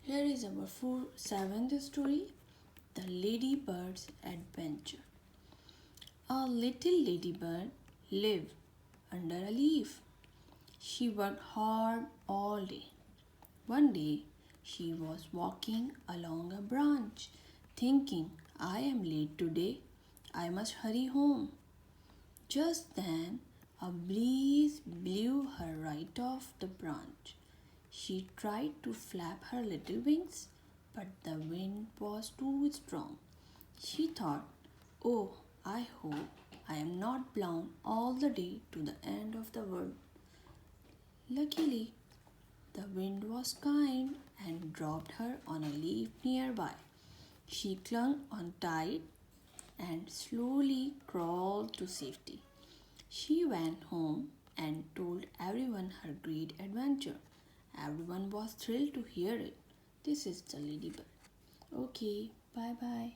Here is our seventh story, The Ladybird's Adventure. A little ladybird lived under a leaf. She worked hard all day. One day, she was walking along a branch, thinking, I am late today. I must hurry home. Just then, a breeze blew her right off the branch. She tried to flap her little wings, but the wind was too strong. She thought, oh, I hope I am not blown all the day to the end of the world. Luckily, the wind was kind and dropped her on a leaf nearby. She clung on tight and slowly crawled to safety. She went home and told everyone her great adventure. Everyone was thrilled to hear it. This is the ladybird. Okay, bye bye.